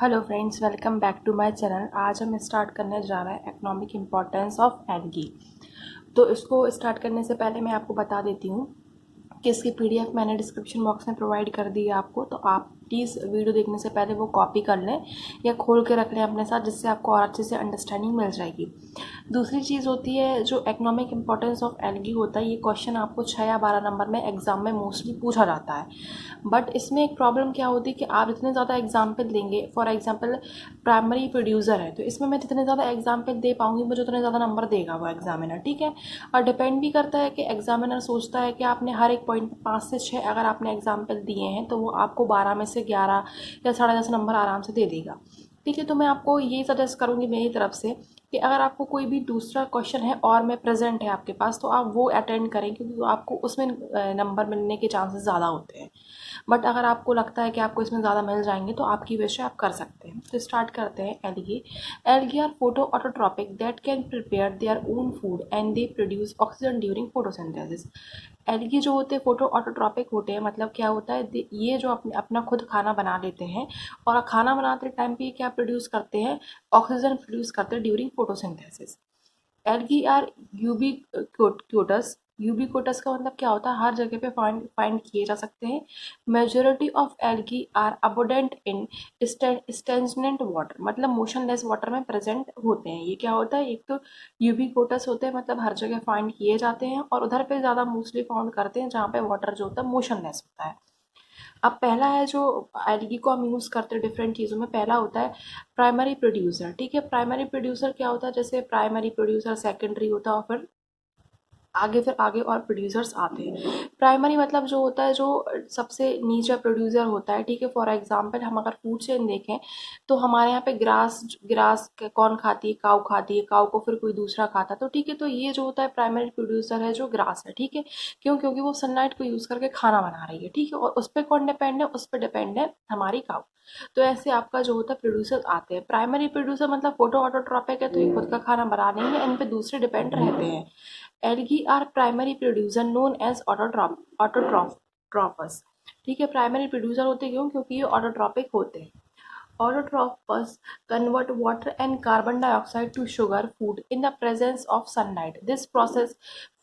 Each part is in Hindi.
Hello friends, welcome back to my channel. आज हम स्टार्ट करने जा रहे हैं इकोनॉमिक इम्पोर्टेंस ऑफ एल्गी। तो इसको स्टार्ट करने से पहले मैं आपको बता देती हूँ कि इसकी पीडीएफ मैंने डिस्क्रिप्शन बॉक्स में प्रोवाइड कर दी है आपको। तो आप प्लीज़ वीडियो देखने से पहले वो कॉपी कर लें या खोल के रख लें अपने साथ, जिससे आपको और अच्छे से अंडरस्टैंडिंग मिल जाएगी। दूसरी चीज़ होती है जो इकोनॉमिक इम्पोर्टेंस ऑफ एल्गी होता है, ये क्वेश्चन आपको 6 या 12 नंबर में एग्जाम में मोस्टली पूछा जाता है। बट इसमें एक प्रॉब्लम क्या होती है कि आप जितने ज़्यादा एग्जाम्पल देंगे, फॉर एग्जाम्पल प्राइमरी प्रोड्यूसर है तो इसमें मैं जितने ज़्यादा एग्जाम्पल दे पाऊँगी मुझे उतने ज़्यादा नंबर देगा वो एग्जामिनर, ठीक है। और डिपेंड भी करता है कि एग्जामिनर सोचता है कि आपने हर एक पॉइंट 5 से 6 अगर आपने एग्जाम्पल दिए हैं तो वो आपको 12 में से 11 या 10.5 नंबर आराम से दे देगा, ठीक है। तो मैं आपको ये सजेस्ट करूँगी मेरी तरफ से कि अगर आपको कोई भी दूसरा क्वेश्चन है और में प्रेजेंट है आपके पास तो आप वो अटेंड करें, क्योंकि आपको उसमें नंबर मिलने के चांसेस ज़्यादा होते हैं। बट अगर आपको लगता है कि आपको इसमें ज़्यादा मिल जाएंगे तो आपकी विश है, आप कर सकते हैं। तो स्टार्ट करते हैं। Algae algae are photoautotrophic that can prepare their own food and they produce oxygen during photosynthesis. Algae जो होते हैं फोटो ऑटोट्रॉपिक होते हैं, मतलब क्या होता है, ये जो अपना खुद खाना बना लेते हैं और खाना बनाते टाइम पे क्या प्रोड्यूस करते हैं, ऑक्सीजन प्रोड्यूस करते हैं during photosynthesis. Algae are ubiquitous. Ubiquitous का मतलब क्या होता है, हर जगह पे फाइंड किए जा सकते हैं। Majority of algae are abundant in stagnant water, मतलब मोशनलेस वाटर में प्रेजेंट होते हैं। ये क्या होता है, एक तो यूबिक्यूटस होते हैं मतलब हर जगह फाइंड किए जाते हैं, और उधर पे ज़्यादा मोस्टली फाउंड करते हैं जहाँ पे वाटर जो होता है मोशनलेस होता है। अब पहला है जो एल्गी को हम यूज़ करते हैं डिफरेंट चीज़ों में, पहला होता है प्राइमरी प्रोड्यूसर, ठीक है। प्राइमरी प्रोड्यूसर क्या होता है, जैसे प्राइमरी प्रोड्यूसर सेकेंडरी होता है और फिर आगे और प्रोड्यूसर्स आते हैं। प्राइमरी मतलब जो होता है जो सबसे नीचे प्रोड्यूसर होता है, ठीक है। फॉर एग्जांपल हम अगर फूड चेन देखें तो हमारे यहाँ पे ग्रास ग्रास कौन खाती है, काऊ खाती है, काऊ को फिर कोई दूसरा खाता है, तो ठीक है। तो ये जो होता है प्राइमरी प्रोड्यूसर है जो ग्रास है, ठीक है। क्यों? क्योंकि वो सनलाइट को यूज़ करके खाना बना रही है, ठीक है। और उस पर कौन डिपेंड है, उस पर डिपेंड है हमारी काऊ। तो ऐसे आपका जो होता है प्रोड्यूसर आते हैं। प्राइमरी प्रोड्यूसर मतलब फोटो ऑटोट्रॉपिक है तो ये खुद का खाना बना रही है, इन पे दूसरे डिपेंड रहते हैं। Algae are primary producer known as autotrophs, ठीक है। प्राइमरी प्रोड्यूसर होते क्यों? क्योंकि ये ऑटोट्रॉपिक होते हैं। Autotrophs convert water and carbon dioxide to sugar food in the presence of sunlight. This process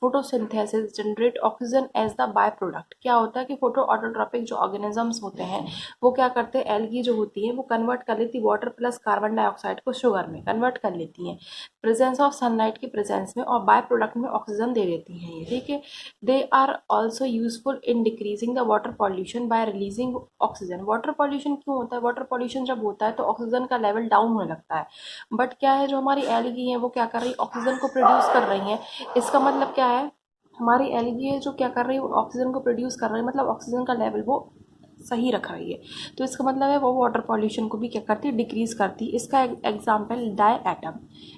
photosynthesis generate oxygen as the byproduct. क्या होता है कि फोटो ऑटोट्रॉपिक जो ऑर्गेनिजम्स होते हैं वो क्या करते हैं, एल्गी जो होती है वो कन्वर्ट कर लेती है वाटर प्लस कार्बन डाइऑक्साइड को शुगर में कन्वर्ट कर लेती हैं प्रेजेंस ऑफ सनलाइट के प्रेजेंस में, और बाय प्रोडक्ट में ऑक्सीजन दे देती हैं ये, ठीक है। They are also useful in decreasing the water pollution by releasing oxygen. Water pollution क्यों होता है, वाटर पॉल्यूशन जब होता है तो ऑक्सीजन का लेवल डाउन होने लगता है। बट क्या है, जो हमारी एल्गी है वो क्या कर रही है, ऑक्सीजन को प्रोड्यूस कर रही है। इसका मतलब क्या है, हमारी एल्गी है जो क्या कर रही है, ऑक्सीजन को प्रोड्यूस कर रही है, मतलब ऑक्सीजन का लेवल वो सही रख रही है। तो इसका मतलब है वो वाटर पॉल्यूशन को भी क्या करती है, डिक्रीज करती है। इसका एग्जाम्पल डाई एटम,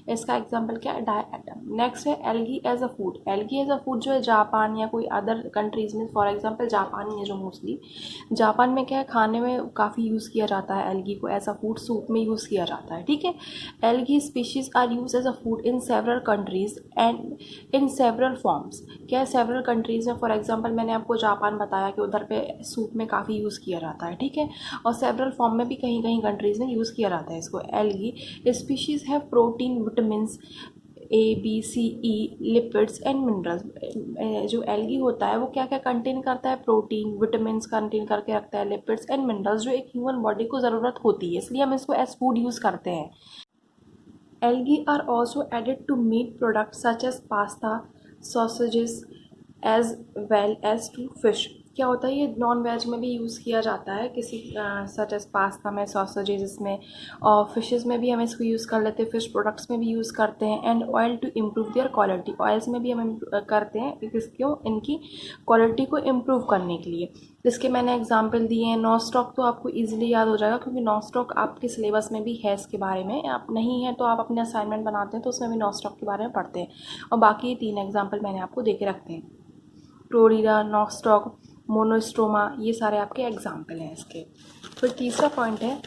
इसका एग्जाम्पल क्या है, डाई एटम। नेक्स्ट है algae as a food. Algae as a food जो है जापान या कोई अदर कंट्रीज में, फॉर एग्जाम्पल जापान है जो मोस्टली, जापान में क्या है, खाने में काफ़ी यूज़ किया जाता है एल्गी को, एज अ फूड सूप में यूज़ किया जाता है, ठीक है। Algae species are use as a food in several countries and in several forms. क्या है, सेवरल कंट्रीज में, फॉर एग्जाम्पल मैंने आपको जापान बताया कि उधर पे सूप में काफ़ी यूज़ किया जाता है, ठीक है। और सेवरल फॉर्म में भी कहीं कहीं कंट्रीज में यूज़ किया जाता है इसको। Algae species have protein, vitamin A B C E, lipids and minerals. जो एल्गी होता है वो क्या क्या कंटेन करता है, प्रोटीन, विटामिन कंटेन करके रखता है, लिपिड्स एंड मिनरल्स जो एक ह्यूमन बॉडी को ज़रूरत होती है, इसलिए हम इसको एज फूड यूज़ करते हैं। Algae are also added to meat products such as pasta, sausages, as well as to fish. क्या होता है, ये नॉन वेज में भी यूज़ किया जाता है, किसी सच एज पास्ता में, सॉसेजेस में, और फिशेस में भी हम इसको यूज़ कर लेते हैं, फिश प्रोडक्ट्स में भी यूज़ करते हैं। And oil to improve their quality, oils में भी हम करते हैं क्यों, इनकी क्वालिटी को इम्प्रूव करने के लिए। जिसके मैंने एग्जाम्पल दिए हैं। नॉस्टॉक तो आपको इजीली याद हो जाएगा क्योंकि नॉस्टॉक आपके सिलेबस में भी है इसके बारे में, आप नहीं है तो आप अपने असाइनमेंट बनाते हैं तो उसमें भी नॉस्टॉक के बारे में पढ़ते हैं। और बाकी 3 एग्जाम्पल मैंने आपको दे के रखते हैं, प्रोरीरा, नॉस्टॉक, मोनोस्ट्रोमा, ये सारे आपके एग्जाम्पल हैं इसके। फिर तीसरा पॉइंट है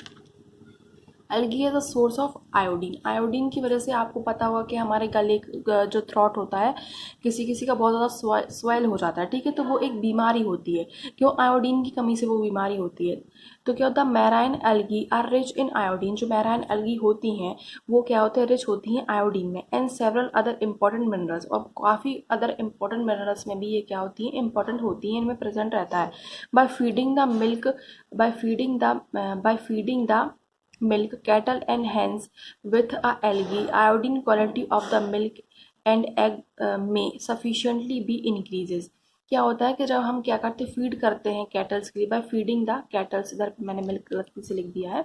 algae is a source of iodine. Iodine की वजह से आपको पता होगा कि हमारे गले जो थ्रॉट होता है, किसी किसी का बहुत ज़्यादा स्वेल हो जाता है, ठीक है, तो वो एक बीमारी होती है। क्यों? आयोडीन की कमी से वो बीमारी होती है। तो क्या होता है, marine algae are rich in iodine. जो मैराइन एल्गी होती हैं वो क्या होते हैं, रिच होती हैं आयोडीन में, and several other important minerals, और काफ़ी अदर इंपॉर्टेंट मिनरल्स में भी ये क्या होती हैं, इंपॉर्टेंट होती हैं, इनमें प्रेजेंट रहता है। By feeding the milk by feeding the milk, cattle and hens with a algae, iodine quality of the milk and egg may sufficiently be increases। क्या होता है कि जब हम क्या करते, फीड करते हैं कैटल्स के लिए, बाय फीडिंग द कैटल्स, इधर मैंने मिल्क गलती से लिख दिया है,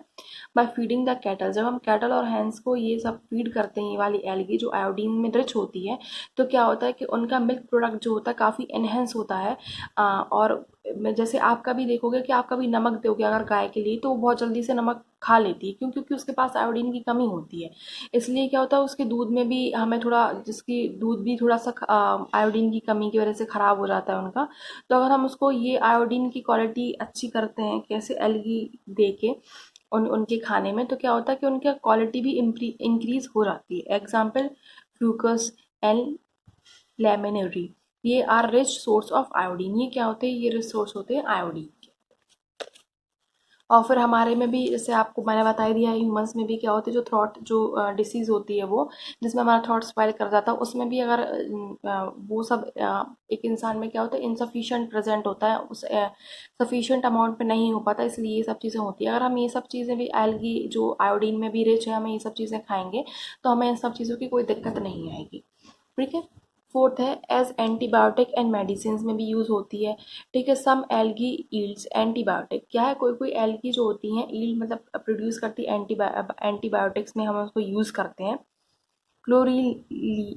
बाय फीडिंग द कैटल, जब हम कैटल और हैंस को ये सब फीड करते हैं, ये वाली एल्गी जो आयोडीन में रिच होती है, तो क्या होता है कि उनका मिल्क प्रोडक्ट जो होता है काफ़ी एनहेंस होता है। और जैसे आप कभी देखोगे कि आप कभी नमक दोगे अगर गाय के लिए, तो वो बहुत जल्दी से नमक खा लेती है, क्यों? क्योंकि उसके पास आयोडीन की कमी होती है। इसलिए क्या होता है, उसके दूध में भी हमें थोड़ा, जिसकी दूध भी थोड़ा सा आयोडीन की कमी की वजह से ख़राब हो जाता है उनका। तो अगर हम उसको ये आयोडीन की क्वालिटी अच्छी करते हैं कैसे, एल्गी दे के उनके खाने में, तो क्या होता है कि उनकी क्वालिटी भी इंक्रीज हो जाती है। एग्जाम्पल फ्यूकस एंड लेमिनेरी, ये are rich source of iodine. ये क्या होते हैं, ये रिच सोर्स होते हैं आयोडीन। और फिर हमारे में भी, जैसे आपको मैंने बता ही दिया, ह्यूमंस में भी क्या होती है, जो थ्रॉट जो डिसीज़ होती है वो, जिसमें हमारा थ्रॉट स्पाइल कर जाता है, उसमें भी अगर वो सब एक इंसान में क्या होता है, इनसफिशिएंट प्रेजेंट होता है, उस सफिशिएंट अमाउंट पे नहीं हो पाता, इसलिए ये सब चीज़ें होती है। अगर हम ये सब चीज़ें भी, एल्गी जो आयोडीन में भी रिच है, हमें ये सब चीज़ें खाएंगे तो हमें इन सब चीज़ों की कोई दिक्कत नहीं आएगी। ठीक है। फोर्थ है, एज एंटीबायोटिक एंड मेडिसिन में भी यूज़ होती है। ठीक है। सम एल्गी ईल्ड्स एंटीबायोटिक, क्या है, कोई कोई एल्गी जो होती हैं, ईल्ड मतलब प्रोड्यूस करती है एंटीबायोटिक्स में, हम उसको यूज़ करते हैं। Chlorella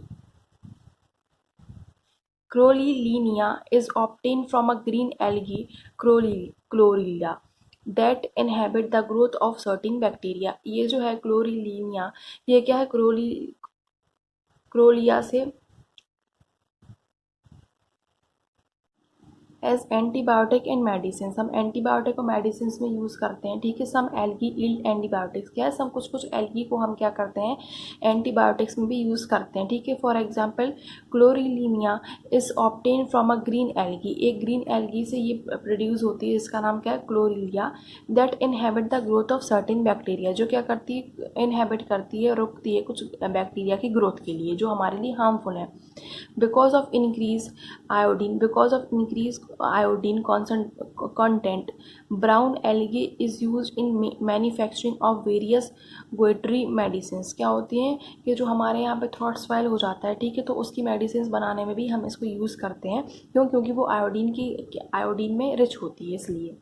chlorellin is obtain from a green algae, chlorella, that inhibit the growth of certain bacteria. ये जो है क्लोरीलीनिया, ये क्या है, क्रोलिया से एज एंटीबायोटिक एंड मेडिसिन, हम एंटीबायोटिक और मेडिसिन में यूज़ करते हैं। ठीक है। सम एल्गी ईल्ड एंटीबायोटिक्स, क्या है, सम कुछ कुछ एल्गी को हम क्या करते हैं, एंटीबायोटिक्स में भी यूज़ करते हैं। ठीक है। For example chlorellin is obtain from a green algae, एक ग्रीन एल्गी से ये प्रोड्यूस होती है, इसका नाम क्या है, chlorella, that inhibit the growth of certain bacteria, जो क्या करती है, इनहेबिट करती है, रोकती है कुछ बैक्टीरिया की ग्रोथ के लिए जो हमारे लिए हार्मफुल है। Because of increased iodine content, brown algae is used in manufacturing of various goitre medicines। क्या होती हैं कि जो हमारे यहाँ पे थ्रॉट स्वेल हो जाता है, ठीक है, तो उसकी मेडिसिन बनाने में भी हम इसको यूज़ करते हैं। क्यों? क्योंकि वो आयोडीन में रिच होती है, इसलिए।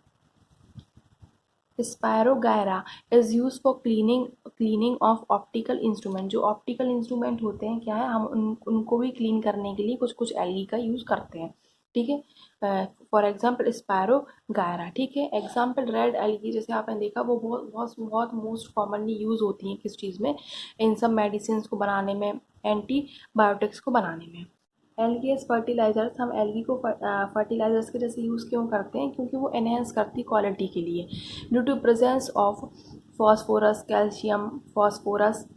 Spirogyra is use for cleaning of optical instrument, जो ऑप्टिकल इंस्ट्रूमेंट होते हैं, क्या है, हम उनको भी क्लीन करने के लिए कुछ कुछ एल्गी का यूज़ करते हैं। ठीक है। For example spirogyra. ठीक है। एग्जाम्पल रेड एल्गी, जैसे आपने देखा, वो बहुत बहुत बहुत मोस्ट कॉमनली यूज़ होती हैं किस चीज़ में, इन सब मेडिसिन को बनाने में, एंटीबायोटिक्स को बनाने में। एल्गी एज फर्टिलाइजर्स, हम एल्गी को फर्टिलाइजर्स के जैसे यूज़ क्यों करते हैं, क्योंकि वो एनहेंस करती क्वालिटी के लिए। Due to presence of phosphorus, calcium, phosphorus,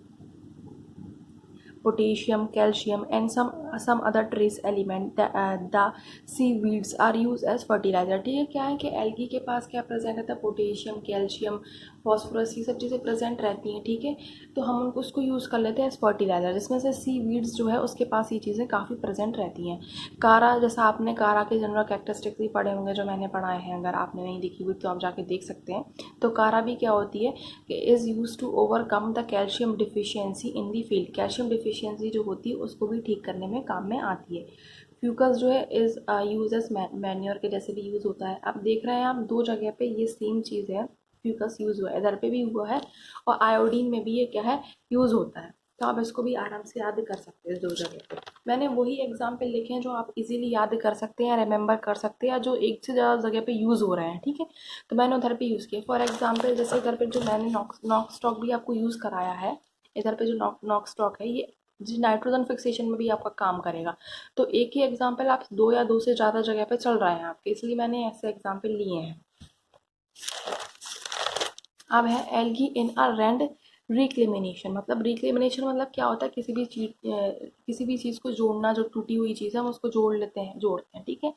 potassium, calcium, and some other trace element, the seaweeds are used as fertilizer। ठीक है। क्या है कि एल्गी के पास क्या प्रेजेंट रहता है, पोटेशियम, कैल्शियम, फॉस्फोरस, ये सब चीज़ें प्रेजेंट रहती हैं। ठीक है। तो हम उनको उसको यूज़ कर लेते हैं एज फर्टिलाइजर, जिसमें से सीवीड्स जो है उसके पास ये चीज़ें काफ़ी प्रेजेंट रहती हैं। कारा, जैसा आपने कारा के जनरल कैरेक्टरिस्टिक्स भी पढ़े होंगे, जो मैंने पढ़ाए हैं, अगर आपने नहीं देखी हुई तो आप जाके देख सकते हैं। तो कारा भी क्या होती है कि is use to overcome the calcium deficiency in the field, calcium deficiency जो होती है उसको भी ठीक करने में काम में आती है। फ्यूकस जो है इज़ यूज एज मैन्योर के जैसे भी यूज़ होता है। अब देख रहे हैं आप, दो जगह पे ये सेम चीज़ है, फ्यूकस यूज़ हुआ है, इधर पे भी हुआ है, और आयोडीन में भी ये क्या है, यूज़ होता है। तो आप इसको भी आराम से याद कर सकते हैं, इस दो जगह पे मैंने वही एग्जाम्पल लिखे हैं जो आप इजीली याद कर सकते हैं या रिमेंबर कर सकते हैं, या जो एक से ज़्यादा जगह पे यूज़ हो रहे हैं। ठीक है। तो मैंने उधर पे यूज़ किया। फॉर एग्जाम्पल, जैसे इधर पे जो मैंने नॉक्स स्टॉक भी आपको यूज़ कराया है, इधर पे जो नॉक्स स्टॉक है, ये जी नाइट्रोजन फिक्सेशन में भी आपका काम करेगा। तो एक ही एग्जाम्पल आप दो या दो से ज़्यादा जगह पे चल रहे हैं आपके, इसलिए मैंने ऐसे एग्जाम्पल लिए हैं। अब है एल्गी इन अ रैंड रिक्लेमिनेशन। मतलब रिक्लेमिनेशन मतलब क्या होता है, किसी भी चीज़ को जोड़ना, जो टूटी हुई चीज़ है हम उसको जोड़ते हैं, ठीक है।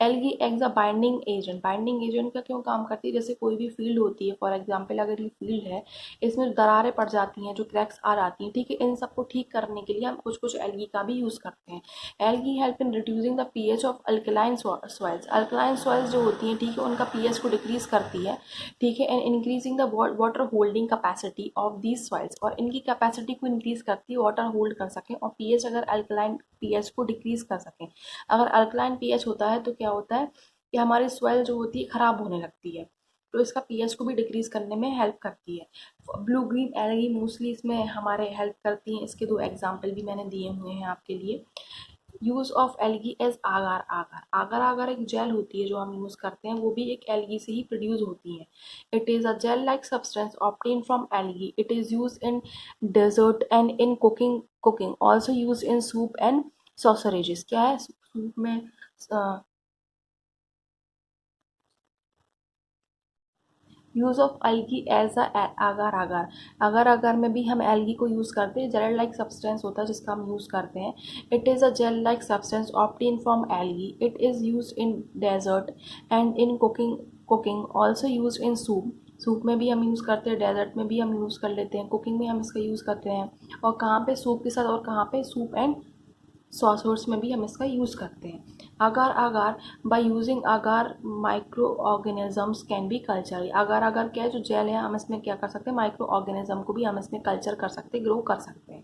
Algae x a binding agent. Binding agent का क्यों काम करती है, जैसे कोई भी फील्ड होती है, फॉर एग्जाम्पल अगर ये फील्ड है, इसमें दरारें पड़ जाती हैं, जो क्रैक्स आ जाती हैं, ठीक है, इन सबको ठीक करने के लिए हम कुछ कुछ एल्गी का भी यूज़ करते हैं। Algae help in reducing the pH of alkaline soils. Alkaline soils जो होती हैं, ठीक है, उनका पीएच को डिक्रीज करती है, ठीक है, and increasing the water holding capacity of these soils. और इनकी कैपेसिटी को इंक्रीज करती है, वाटर होल्ड कर सकें, और पीएच अगर अल्कलाइन पीएच को डिक्रीज कर सकें। अगर अल्कलाइन पीएच होता है तो क्या होता है कि हमारी सॉइल जो होती है खराब होने लगती है, तो इसका पीएच को भी डिक्रीज करने में हेल्प करती है। ब्लू ग्रीन एल्गी मोस्टली इसमें हमारे हेल्प करती हैं। इसके दो एग्जाम्पल भी मैंने दिए हुए हैं आपके लिए। यूज ऑफ एल्गी एज आगार आगार आगार आगार एक जेल होती है जो हम यूज करते हैं, वो भी एक एल्गी से ही प्रोड्यूस होती है। It is a gel like substance obtain from algae. It is use in dessert and in cooking also use in soup and सॉसरेजेस। क्या है सूप में use of algae as a agar agar अगर अगर में भी हम एल्गी को यूज़ करते हैं, जेल लाइक सब्सटेंस होता है जिसका हम यूज़ करते हैं। It is a gel like substance obtain from algae. It is use in dessert and in cooking also use in soup. Soup में भी हम यूज़ करते हैं, डेजर्ट में भी हम यूज़ कर लेते हैं, कुकिंग में हम इसका यूज़ करते हैं। और कहाँ पे सूप के साथ, और कहाँ पे सूप एंड सॉसर्स में भी हम इसका यूज़ करते हैं। agar agar by using agar microorganisms can be culture. agar agar क्या है, जो जेल है, हम इसमें क्या कर सकते हैं, माइक्रो ऑर्गेनिज्म को भी हम इसमें कल्चर कर सकते हैं, ग्रो कर सकते हैं।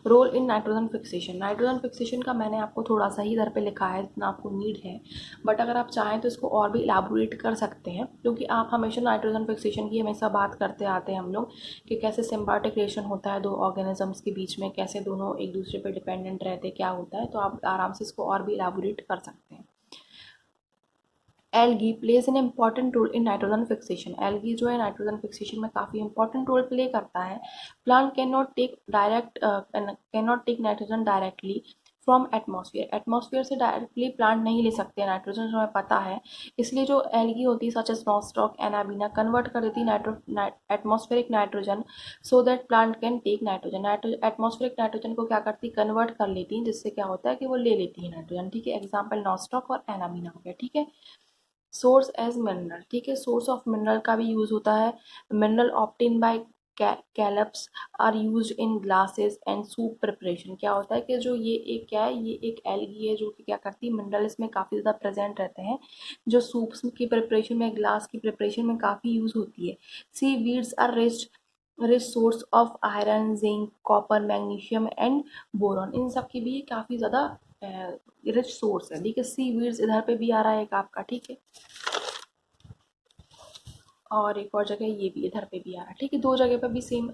Role in nitrogen fixation. Nitrogen fixation का मैंने आपको थोड़ा सा ही इधर पे लिखा है जितना आपको नीड है, बट अगर आप चाहें तो इसको और भी इलाबोरेट कर सकते हैं, क्योंकि आप हमेशा नाइट्रोजन फिक्सेशन की हमेशा बात करते आते हैं हम लोग कि कैसे सिम्बायोटिक रिलेशन होता है दो ऑर्गेनिजम्स के बीच में, कैसे दोनों एक दूसरे पर डिपेंडेंट रहते, क्या होता है, तो आप आराम से इसको और भी इलाबोरेट कर सकते हैं। Algae plays an important role in nitrogen fixation. Algae जो है नाइट्रोजन फिक्सेशन में काफ़ी इंपॉर्टेंट रोल प्ले करता है। Plant can not take nitrogen directly from atmosphere. Atmosphere से डायरेक्टली प्लांट नहीं ले सकते नाइट्रोजन, जो हमें पता है। इसलिए जो एल्गी होती है, such as nostoc anabaena, convert कर देती है atmospheric nitrogen, so that plant can take nitrogen. Atmospheric nitrogen को क्या करती है, कन्वर्ट कर लेती है, जिससे क्या होता है कि वो ले लेती है नाइट्रोजन, ठीक है। एग्जाम्पल नॉस्टॉक और एनाबीना हो गया, ठीक है। सोर्स एज मिनरल, ठीक है, सोर्स ऑफ मिनरल का भी यूज होता है। Mineral obtain by kelps are use in glasses and soup preparation. क्या होता है कि जो ये एक क्या है, ये एक एल्गी है जो कि क्या करती है, मिनरल इसमें काफ़ी ज़्यादा प्रेजेंट रहते हैं, जो सूप्स की प्रिपरेशन में, ग्लास की प्रिपरेशन में काफ़ी यूज होती है। Seaweeds are rich source of iron, zinc, copper, magnesium and boron. इन सब की भी काफ़ी ज़्यादा रिच सोर्स है, ठीक है। सी वीड्स इधर पे भी आ रहा है एक आपका, ठीक है, और एक और जगह ये भी इधर पे भी आ रहा है, ठीक है, दो जगह पे भी सेम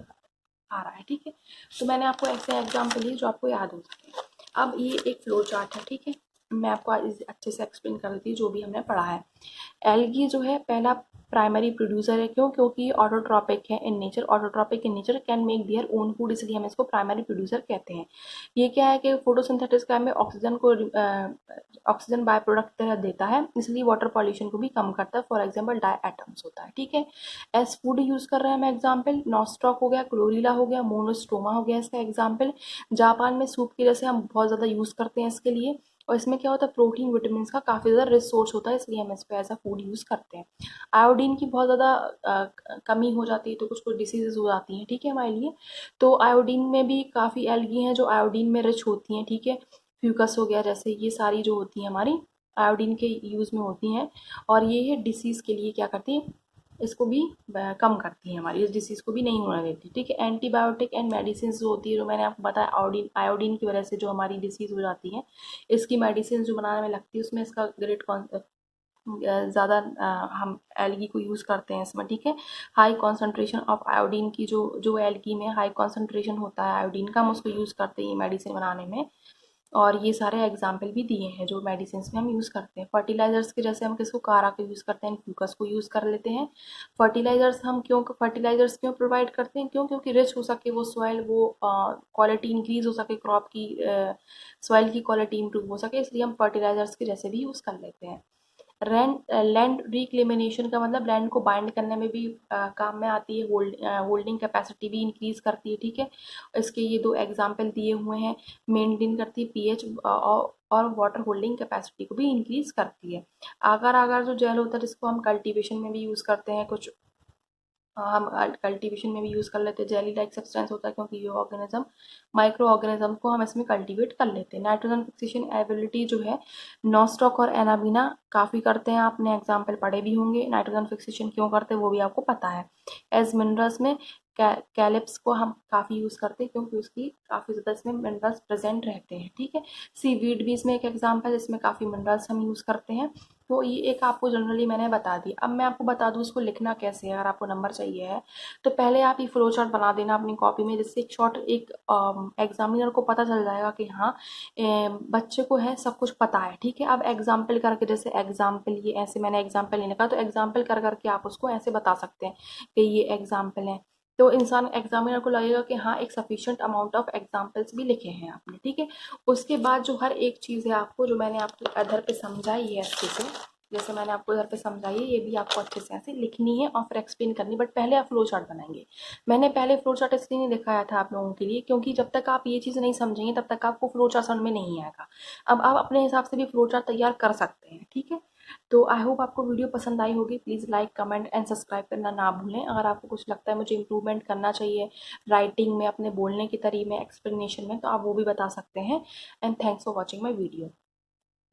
आ रहा है, ठीक है। तो मैंने आपको ऐसे एग्जाम्पल दिए जो आपको याद हो सके। अब ये एक फ्लो चार्ट है, ठीक है, मैं आपको अच्छे से एक्सप्लेन कर देती हूँ जो भी हमने पढ़ा है। एल्गी जो है पहला प्राइमरी प्रोड्यूसर है, क्यों, क्योंकि ये ऑटोट्रॉपिक है in nature. Autotrophic in nature can make their own food, इसलिए हम इसको प्राइमरी प्रोड्यूसर कहते हैं। ये क्या है कि फोटोसिंथेसिस का में ऑक्सीजन बाय प्रोडक्ट तरह देता है, इसलिए वाटर पॉल्यूशन को भी कम करता है। फॉर एग्जाम्पल डाई एटम्स होता है, ठीक है। एज फूड यूज कर रहे हैं हम एग्जाम्पल नॉस्ट्रॉक हो गया, क्लोरीला हो गया, मोनोस्टोमा हो गया इसका एग्जाम्पल। जापान में सूप की जैसे हम बहुत ज़्यादा यूज़ करते हैं इसके लिए, और इसमें क्या होता है, प्रोटीन विटामिन का काफ़ी ज़्यादा रिच सोर्स होता है, इसलिए हम इसको एज अ फूड यूज़ करते हैं। आयोडीन की बहुत ज़्यादा कमी हो जाती है तो कुछ कुछ डिसीजेज हो जाती हैं, ठीक है, हमारे लिए। तो आयोडीन में भी काफ़ी एल्गी हैं जो आयोडीन में रिच होती हैं, ठीक है। फ्यूकस हो गया, जैसे ये सारी जो होती हैं हमारी आयोडीन के यूज़ में होती हैं, और ये डिसीज़ के लिए क्या करती है, इसको भी कम करती है, हमारी इस डिसीज़ को भी नहीं होने देती, ठीक है। एंटीबायोटिक एंड मेडिसिन जो होती है, जो मैंने आपको बताया, आयोडीन आयोडीन की वजह से जो हमारी डिसीज़ हो जाती है, इसकी मेडिसिन जो बनाने में लगती है उसमें इसका ग्रेट ज़्यादा हम एल्गी को यूज़ करते हैं इसमें, ठीक है। हाई कॉन्सेंट्रेशन ऑफ आयोडीन की जो जो एल्गी में हाई कॉन्सेंट्रेशन होता है आयोडीन का, हम उसको यूज़ करते हैं मेडिसिन बनाने में। और ये सारे एग्जाम्पल भी दिए हैं जो मेडिसिन में हम यूज़ करते हैं। फर्टिलाइजर्स के जैसे हम किसको, कारा को यूज़ करते हैं, फ्यूकस को यूज़ कर लेते हैं। फर्टिलाइजर्स क्यों प्रोवाइड करते हैं, क्यों, क्योंकि रिच हो सके वो सॉइल, वो क्वालिटी इंक्रीज हो सके क्रॉप की, सॉइल की क्वालिटी इंप्रूव हो सके, इसलिए हम फर्टिलाइजर्स के जैसे भी यूज़ कर लेते हैं। लैंड रिक्लेमिनेशन का मतलब लैंड को बाइंड करने में भी काम में आती है, होल्डिंग कैपेसिटी भी इंक्रीज करती है, ठीक है। इसके ये दो एग्जाम्पल दिए हुए हैं। मेंटेन करती है पीएच और वाटर होल्डिंग कैपेसिटी को भी इंक्रीज करती है। आगर आगर जो जेल होता है जिसको हम कल्टीवेशन में भी यूज़ करते हैं, कुछ हम कल्टीवेशन में भी यूज़ कर लेते हैं। जेली लाइक सब्सटेंस होता है क्योंकि ये ऑर्गेनिज्म माइक्रो ऑर्गेनिज्म को हम इसमें कल्टीवेट कर लेते हैं। नाइट्रोजन फिक्सेशन एबिलिटी जो है नॉस्टॉक और एनाबीना काफ़ी करते हैं, आपने एग्जाम्पल पढ़े भी होंगे। नाइट्रोजन फिक्सेशन क्यों करते हैं वो भी आपको पता है। एज मिनरल्स में कैलिप्स को हम काफ़ी यूज़ करते हैं क्योंकि उसकी काफ़ी ज़्यादा इसमें मिनरल्स प्रेजेंट रहते हैं, ठीक है। सीवीड भी इसमें एक एग्जाम्पल, इसमें काफ़ी मिनरल्स हम यूज़ करते हैं। तो ये एक आपको जनरली मैंने बता दी। अब मैं आपको बता दूँ इसको लिखना कैसे है। अगर आपको नंबर चाहिए है तो पहले आप ये फ्लो चार्ट बना देना अपनी कॉपी में, जिससे एक शॉर्ट एक एग्जामिनर को पता चल जाएगा कि हाँ बच्चे को है सब कुछ पता है, ठीक है। अब एग्जाम्पल करके, जैसे एग्जाम्पल ये ऐसे मैंने एग्जाम्पल नहीं लिखा तो एग्जाम्पल कर करके आप उसको ऐसे बता सकते हैं कि ये एग्जाम्पल है। तो इंसान एग्जामिनर को लगेगा कि हाँ एक सफिशिएंट अमाउंट ऑफ एग्जाम्पल्स भी लिखे हैं आपने, ठीक है। उसके बाद जो हर एक चीज़ है आपको, जो मैंने आपको अधर पे समझाई है अच्छे से, जैसे मैंने आपको इधर पे समझाई है, ये भी आपको अच्छे से ऐसे लिखनी है और फिर एक्सप्लेन करनी। बट पहले आप फ्लो चार्ट बनाएंगे। मैंने पहले फ्लो चार्ट इसलिए नहीं दिखाया था आप लोगों के लिए क्योंकि जब तक आप ये चीज़ नहीं समझेंगे तब तक आपको फ्लो चार्ट समझ में नहीं आएगा। अब आप अपने हिसाब से भी फ्लो चार्ट तैयार कर सकते हैं, ठीक है। तो आई होप आपको वीडियो पसंद आई होगी। Please like comment and subscribe करना ना भूलें। अगर आपको कुछ लगता है मुझे इंप्रूवमेंट करना चाहिए राइटिंग में, अपने बोलने के तरीके में, एक्सप्लेनेशन में, तो आप वो भी बता सकते हैं। And thanks for watching my video.